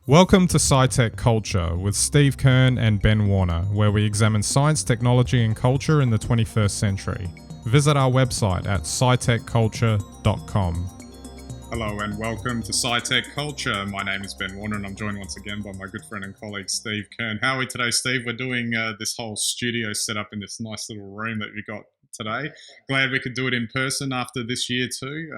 Welcome to SciTech Culture with Steve Kern and Ben Warner, where we examine science, technology, and culture in the 21st century. Visit our website at scitechculture.com. Hello and welcome to SciTech Culture. My name is Ben Warner and I'm joined once again by my good friend and colleague Steve Kern. How are we today, Steve? We're doing this whole studio set up in this nice little room that we got today. Glad we could do it in person after this year too.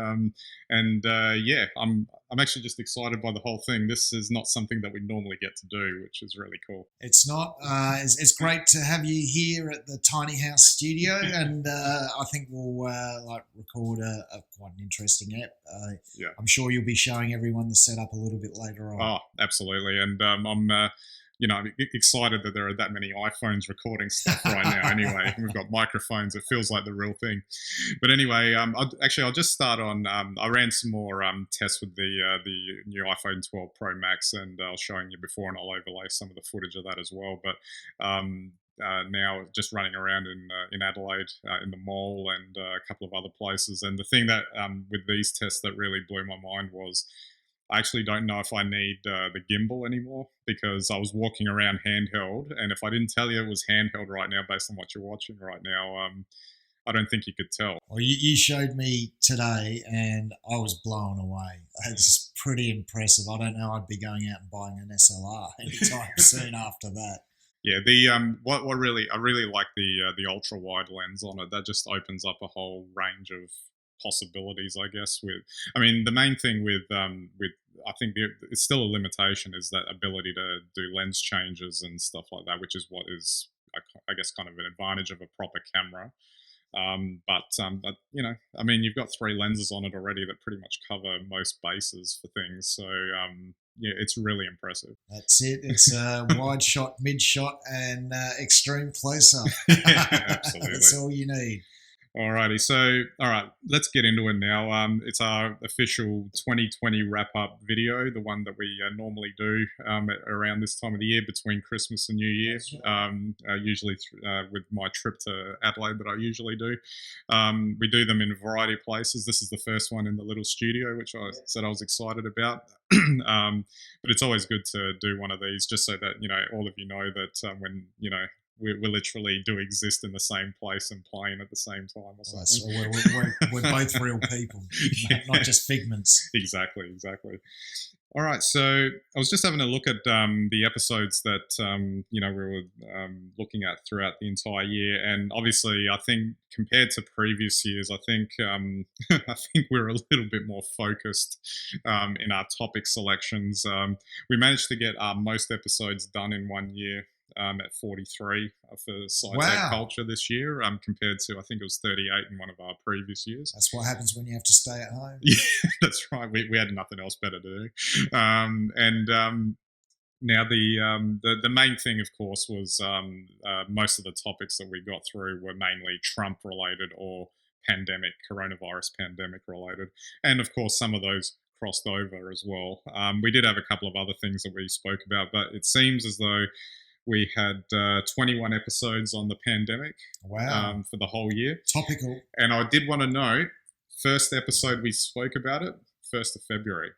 I'm actually just excited by the whole thing. This is not something that we normally get to do, which is really cool. It's not. It's great to have you here at the Tiny House Studio, and I think we'll record a quite an interesting app. I'm sure you'll be showing everyone the setup a little bit later on. Oh, absolutely, and I'm excited that there are that many iPhones recording stuff right now. Anyway, we've got microphones. It feels like the real thing. But anyway, I'll just start on. I ran some more tests with the new iPhone 12 Pro Max, and I was showing you before, and I'll overlay some of the footage of that as well. But now just running around in Adelaide, in the mall, and a couple of other places. And the thing that with these tests that really blew my mind was, I actually don't know if I need the gimbal anymore, because I was walking around handheld, and if I didn't tell you it was handheld right now based on what you're watching right now, I don't think you could tell. Well, you showed me today and I was blown away. It's pretty impressive. I don't know I'd be going out and buying an SLR anytime soon after that. Yeah, what I really like the ultra wide lens on it. That just opens up a whole range of possibilities, I guess. The main thing with I think it's still a limitation is that ability to do lens changes and stuff like that, which is what is, I guess, kind of an advantage of a proper camera. You've got 3 lenses on it already that pretty much cover most bases for things. So it's really impressive. That's it. It's a wide shot, mid shot, and extreme close up. Yeah, absolutely. That's all you need. Alrighty, so let's get into it now. It's our official 2020 wrap-up video, the one that we normally do around this time of the year between Christmas and New Year. Usually with my trip to Adelaide that I usually do. We do them in a variety of places. This is the first one in the little studio, which I said I was excited about. But it's always good to do one of these, just so that all of you know that when we literally do exist in the same place and playing at the same time or something. We're both real people, not just figments. Exactly. All right, so I was just having a look at the episodes that we were looking at throughout the entire year, and obviously, I think compared to previous years, I think we're a little bit more focused in our topic selections. We managed to get most episodes done in 1 year. At 43 for SciTech Culture this year, compared to, I think it was 38 in one of our previous years. That's what happens when you have to stay at home. Yeah, that's right. We had nothing else better to do. Now the main thing, of course, was most of the topics that we got through were mainly Trump related or coronavirus pandemic related, and of course some of those crossed over as well. We did have a couple of other things that we spoke about, but it seems as though we had 21 episodes on the pandemic. Wow. For the whole year. Topical. And I did want to note, first episode we spoke about it, 1st of February.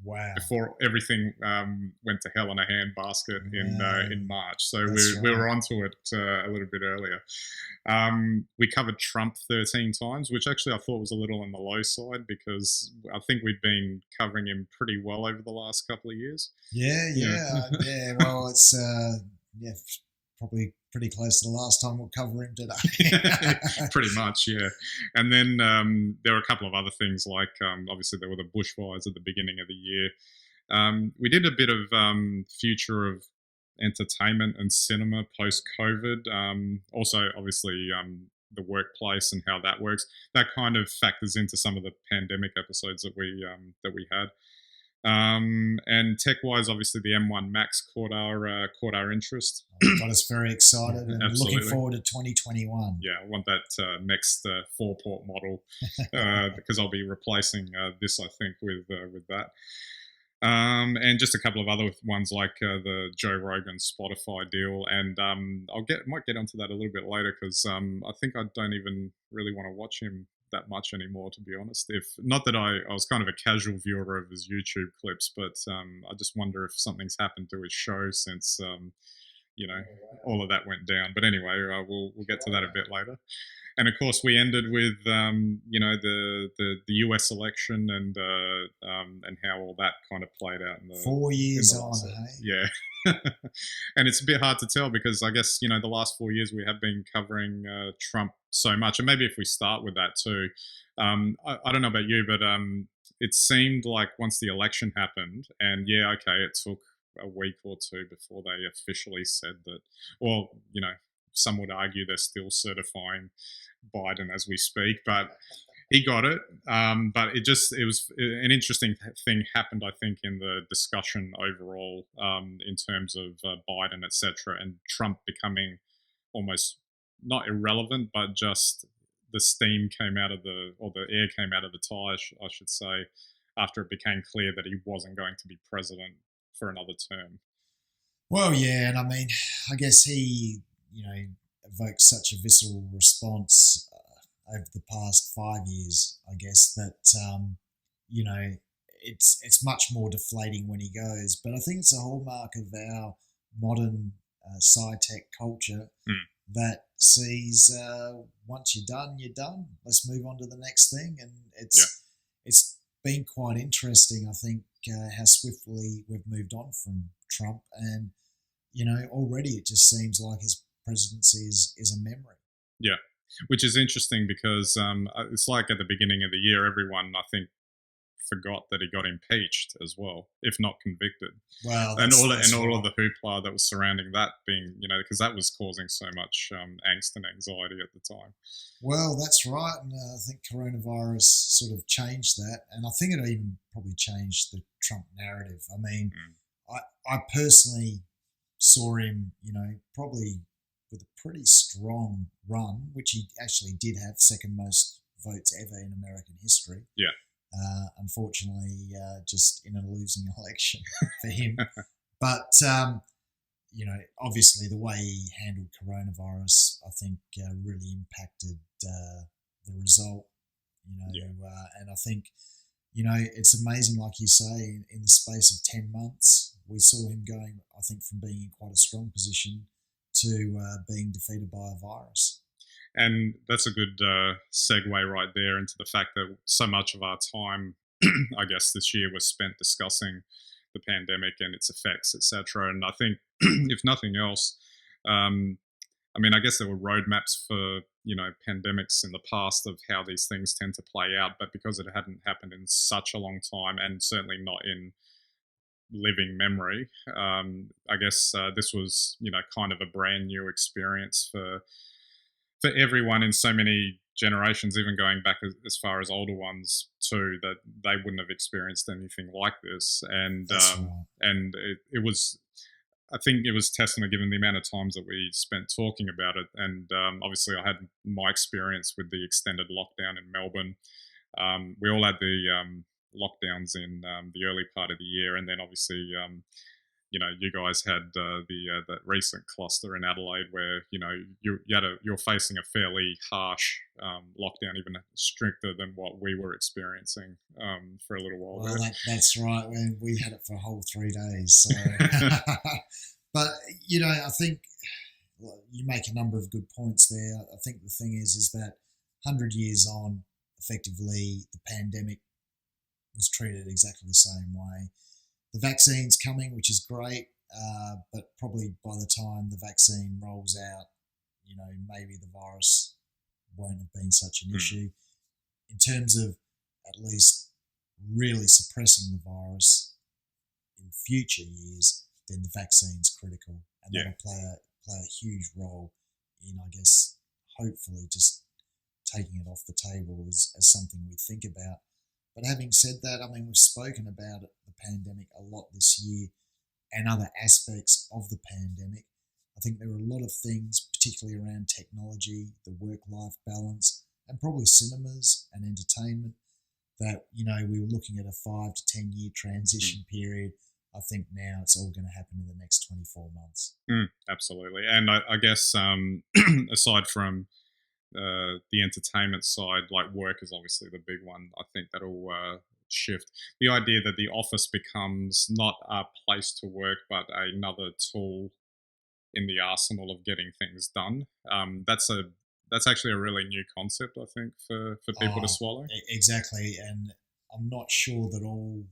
Wow. Before everything went to hell in a handbasket in March. So we were onto it a little bit earlier. We covered Trump 13 times, which actually I thought was a little on the low side, because I think we've been covering him pretty well over the last couple of years. Yeah. Well, it's probably pretty close to the last time we'll cover him today. Pretty much, yeah. And then there were a couple of other things, like obviously there were the bushfires at the beginning of the year. We did a bit of future of entertainment and cinema post-COVID. Also, obviously, the workplace and how that works. That kind of factors into some of the pandemic episodes that we had. And tech-wise, obviously, the M1 Max caught our interest. Got us very excited and Absolutely. Looking forward to 2021. Yeah, I want that next 4-port model because I'll be replacing this, I think, with that. And just a couple of other ones like the Joe Rogan Spotify deal, and might get onto that a little bit later, because I think I don't even really want to watch him that much anymore, to be honest. If not that I was kind of a casual viewer of his YouTube clips, but I just wonder if something's happened to his show since all of that went down. But anyway, we'll get to that a bit later. And of course, we ended with the US election and how all that kind of played out in the 4 years on, hey? Yeah. And it's a bit hard to tell because I guess the last 4 years we have been covering Trump so much, and maybe if we start with that too, I don't know about you, but it seemed like once the election happened, and it took a week or two before they officially said that, well, some would argue they're still certifying Biden as we speak, but he got it. But it was an interesting thing happened, I think, in the discussion overall in terms of Biden, etc., and Trump becoming almost not irrelevant, but just the steam came out of the air came out of the tires, I should say, after it became clear that he wasn't going to be president for another term. Well, yeah, and I mean, I guess he, evoked such a visceral response over the past 5 years. I guess that it's much more deflating when he goes, but I think it's a hallmark of our modern SciTech culture that sees once you're done, you're done. Let's move on to the next thing, and it's been quite interesting, I think, how swiftly we've moved on from Trump, and already it just seems like his presidency is a memory. Yeah, which is interesting because it's like at the beginning of the year, everyone I think forgot that he got impeached as well, if not convicted. Well, and all of the hoopla that was surrounding that being, because that was causing so much angst and anxiety at the time. Well, that's right, and I think coronavirus sort of changed that, and I think it even probably changed the Trump narrative. I mean, I personally saw him, probably with a pretty strong run, which he actually did have, second most votes ever in American history. Yeah. Unfortunately, just in a losing election for him. But, obviously the way he handled coronavirus, I think really impacted the result, and I think, it's amazing, like you say, in the space of 10 months, we saw him going, I think, from being in quite a strong position to being defeated by a virus. And that's a good segue right there into the fact that so much of our time, I guess, this year was spent discussing the pandemic and its effects, etc. And I think, if nothing else, I guess there were roadmaps for pandemics in the past of how these things tend to play out, but because it hadn't happened in such a long time, and certainly not in living memory, I guess this was kind of a brand new experience for everyone in so many generations, even going back as far as older ones too, that they wouldn't have experienced anything like this. And and it was, I think it was testament given the amount of times that we spent talking about it. And obviously I had my experience with the extended lockdown in Melbourne. We all had the lockdowns in the early part of the year, and then obviously you guys had that recent cluster in Adelaide where you're facing a fairly harsh lockdown, even stricter than what we were experiencing for a little while. Well, that's right. We had it for a whole 3 days. So. But I think you make a number of good points there. I think the thing is that 100 years on, effectively, the pandemic was treated exactly the same way. The vaccine's coming, which is great, but probably by the time the vaccine rolls out, maybe the virus won't have been such an issue. In terms of at least really suppressing the virus in future years, then the vaccine's critical, and that'll play a huge role in, I guess, hopefully just taking it off the table as something we think about. But having said that, we've spoken about the pandemic a lot this year and other aspects of the pandemic. I think there are a lot of things, particularly around technology, the work-life balance, and probably cinemas and entertainment, that, we were looking at a 5 to 10 year transition period. I think now it's all going to happen in the next 24 months. Absolutely. And I guess aside from the entertainment side, like work is obviously the big one. I think that'll shift. The idea that the office becomes not a place to work, but another tool in the arsenal of getting things done. That's actually a really new concept, I think, for people to Oh, swallow. exactly. And I'm not sure that all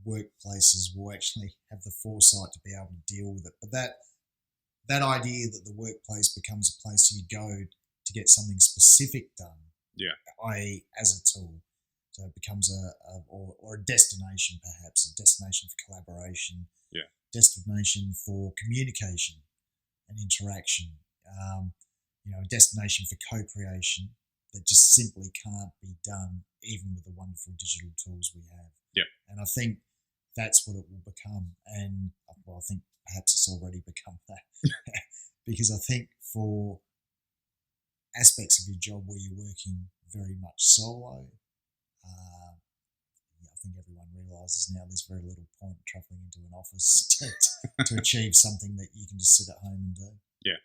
workplaces will actually have the foresight to be able to deal with it. But that idea that the workplace becomes a place you go to get something specific done, Yeah, i.e., as a tool, so it becomes or a destination, perhaps a destination for collaboration, yeah, destination for communication and interaction. Um, a destination for co-creation that just simply can't be done, even with the wonderful digital tools we have. yeah, And I think that's what it will become. And well, I think perhaps it's already become that, because I think for aspects of your job where you're working very much solo, uh, I think everyone realizes now there's very little point traveling into an office to achieve something that you can just sit at home and do. yeah.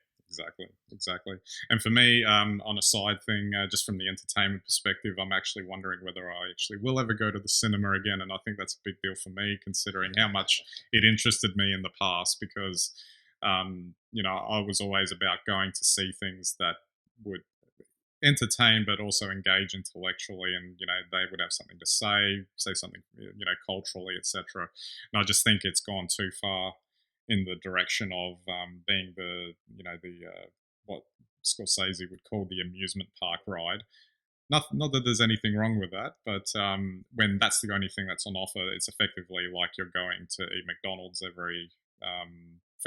Exactly. And for me, on a side thing, just from the entertainment perspective, I'm actually wondering whether I actually will ever go to the cinema again, and I think that's a big deal for me, considering how much it interested me in the past. Because, I was always about going to see things that would entertain but also engage intellectually, and they would have something to say something culturally, etc. And I just think it's gone too far in the direction of being the what Scorsese would call the amusement park ride. Not that there's anything wrong with that, but when that's the only thing that's on offer, it's effectively like you're going to eat McDonald's for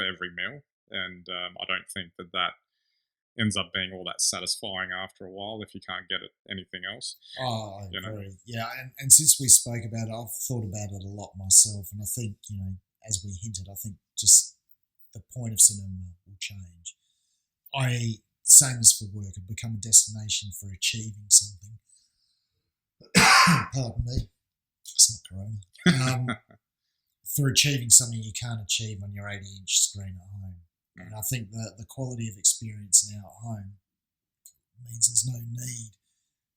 every meal, and I don't think that ends up being all that satisfying after a while if you can't get it anything else. Oh, I You know, agree. Yeah, and since we spoke about it, I've thought about it a lot myself, and I think as we hinted, I think just the point of cinema will change. Same as for work, it become a destination for achieving something. Pardon me, it's not corona. For achieving something you can't achieve on your 80-inch screen at home, and I think the quality of experience now at home means there's no need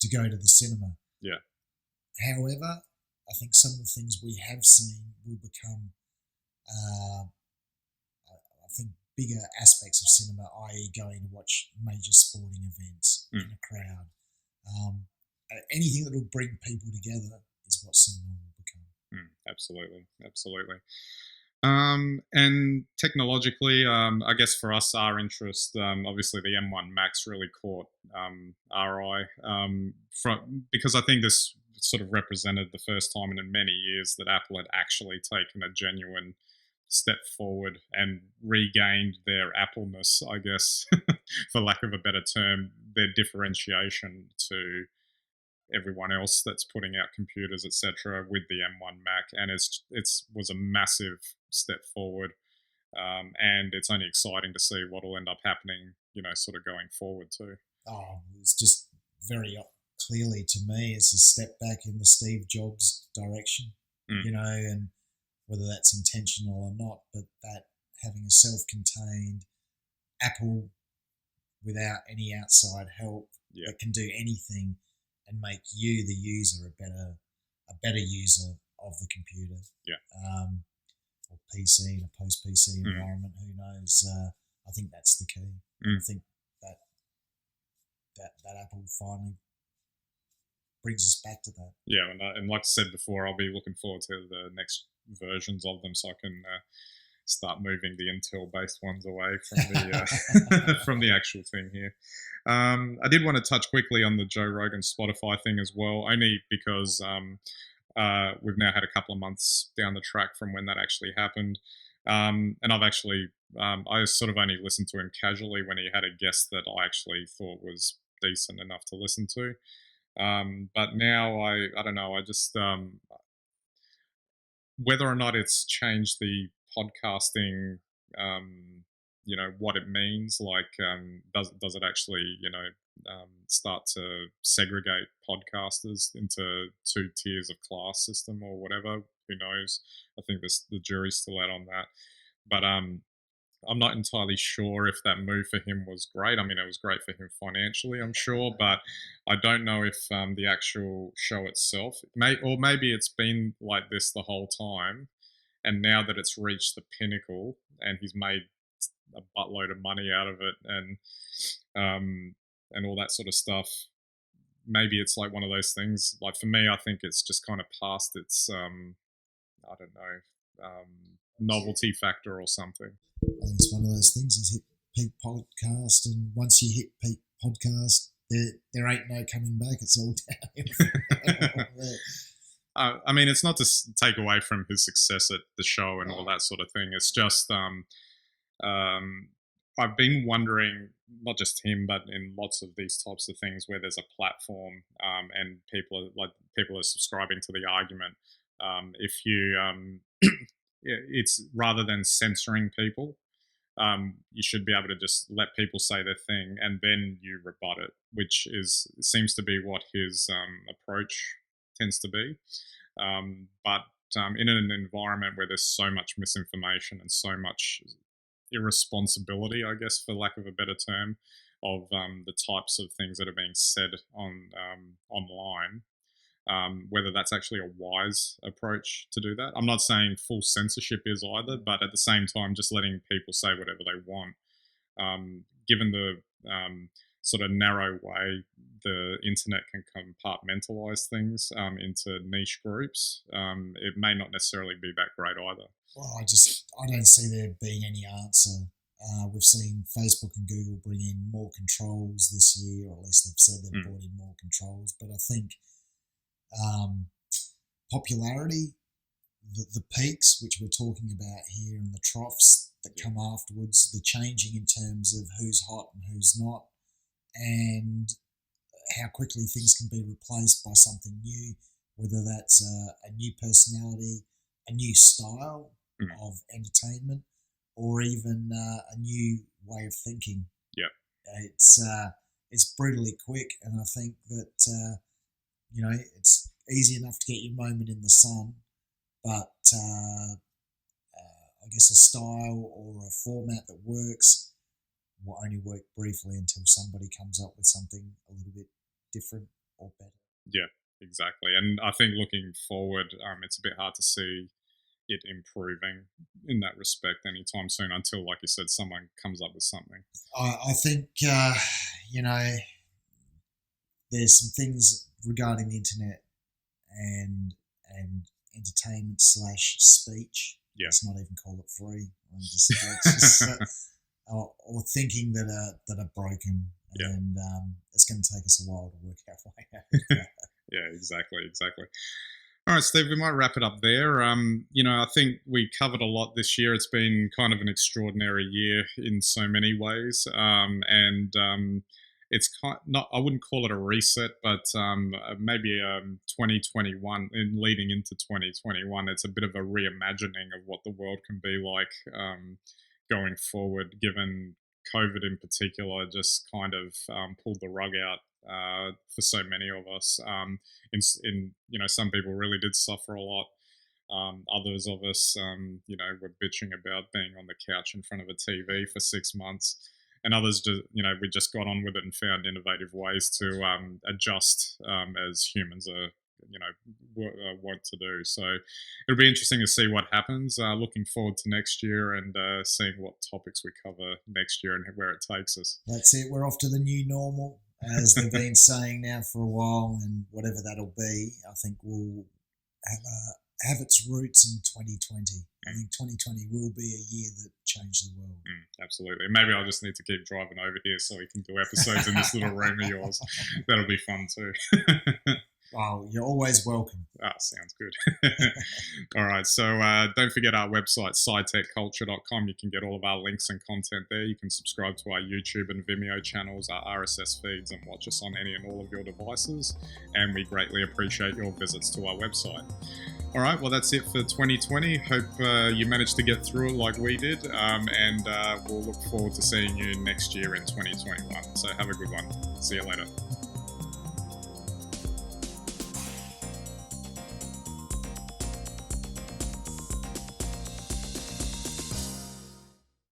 to go to the cinema. yeah, However, I think some of the things we have seen will become, uh, I think, bigger aspects of cinema, i.e., going to watch major sporting events in a crowd. Anything that will bring people together is what cinema will become. absolutely. And technologically, I guess for us, our interest, obviously the M1 Max really caught our eye because I think this sort of represented the first time in many years that Apple had actually taken a genuine step forward and regained their Appleness, I guess, for lack of a better term, their differentiation to everyone else that's putting out computers, etc., with the M1 Mac, and it's was a massive step forward, and it's only exciting to see what will end up happening, sort of going forward too. Oh, it's just very clearly to me, it's a step back in the Steve Jobs direction, and whether that's intentional or not, but that having a self-contained Apple without any outside help that can do anything and make you, the user, a better user of the computer. Or PC in a post PC environment. Who knows? I think that's the key. I think that Apple finally brings us back to that. Yeah, and like I said before, I'll be looking forward to the next versions of them, so I can start moving the Intel-based ones away from the from the actual thing here. I did want to touch quickly on the Joe Rogan Spotify thing as well, only because we've now had a couple of months down the track from when that actually happened. And I've actually, I sort of only listened to him casually when he had a guest that I actually thought was decent enough to listen to. But now I don't know, I just, whether or not it's changed the podcasting, what it means, like, does it actually, start to segregate podcasters into two tiers of class system or whatever? Who knows? I think the jury's still out on that. But I'm not entirely sure if that move for him was great. I mean, it was great for him financially, I'm sure, but I don't know if the actual show itself, or maybe it's been like this the whole time, and now that it's reached the pinnacle and he's made a buttload of money out of it, and all that sort of stuff, maybe it's like one of those things. Like for me, I think it's just kind of past its I don't know, novelty factor or something. I think it's one of those things. He's hit peak podcast, and once you hit peak podcast, there ain't no coming back. It's all down. I mean, it's not to take away from his success at the show and all that sort of thing. It's just I've been wondering, not just him, but in lots of these types of things where there's a platform and people are subscribing to the argument. If you it's rather than censoring people, you should be able to just let people say their thing and then you rebut it, which seems to be what his approach tends to be. But in an environment where there's so much misinformation and so much irresponsibility, I guess, for lack of a better term, of the types of things that are being said online, whether that's actually a wise approach to do that. I'm not saying full censorship is either, but at the same time, just letting people say whatever they want, given the sort of narrow way the internet can compartmentalize things into niche groups, it may not necessarily be that great either. Well, I don't see there being any answer. We've seen Facebook and Google bring in more controls this year, or at least they've said they've brought in more controls. But I think popularity, the peaks, which we're talking about here, and the troughs that come afterwards, the changing in terms of who's hot and who's not, and how quickly things can be replaced by something new, whether that's a new personality, a new style of entertainment, or even a new way of thinking. Yeah, it's brutally quick, and I think that it's easy enough to get your moment in the sun, but I guess a style or a format that works will only work briefly until somebody comes up with something a little bit different or better. Yeah, exactly. And I think looking forward, it's a bit hard to see it improving in that respect anytime soon until, like you said, someone comes up with something. I think, there's some things regarding the internet and entertainment / speech. Yeah. Let's not even call it free. Or thinking that are broken, and it's going to take us a while to work our way out. Yeah, exactly. All right, Steve, we might wrap it up there. I think we covered a lot this year. It's been kind of an extraordinary year in so many ways, and it's I wouldn't call it a reset, but maybe 2021, in leading into 2021, it's a bit of a reimagining of what the world can be like going forward, given COVID in particular just kind of pulled the rug out for so many of us. Some people really did suffer a lot. Others of us, were bitching about being on the couch in front of a TV for 6 months. And others, we just got on with it and found innovative ways to adjust as humans are, want to do. So it'll be interesting to see what happens. Looking forward to next year and seeing what topics we cover next year and where it takes us. That's it. We're off to the new normal, as they've been saying now for a while, and whatever that'll be, I think will have its roots in 2020. I think 2020 will be a year that changed the world. Absolutely. Maybe I'll just need to keep driving over here so we can do episodes in this little room of yours. That'll be fun too. Oh, you're always welcome. Sounds good. All right. So don't forget our website, SciTechCulture.com. You can get all of our links and content there. You can subscribe to our YouTube and Vimeo channels, our RSS feeds, and watch us on any and all of your devices. And we greatly appreciate your visits to our website. All right. Well, that's it for 2020. Hope you managed to get through it like we did. And we'll look forward to seeing you next year in 2021. So have a good one. See you later.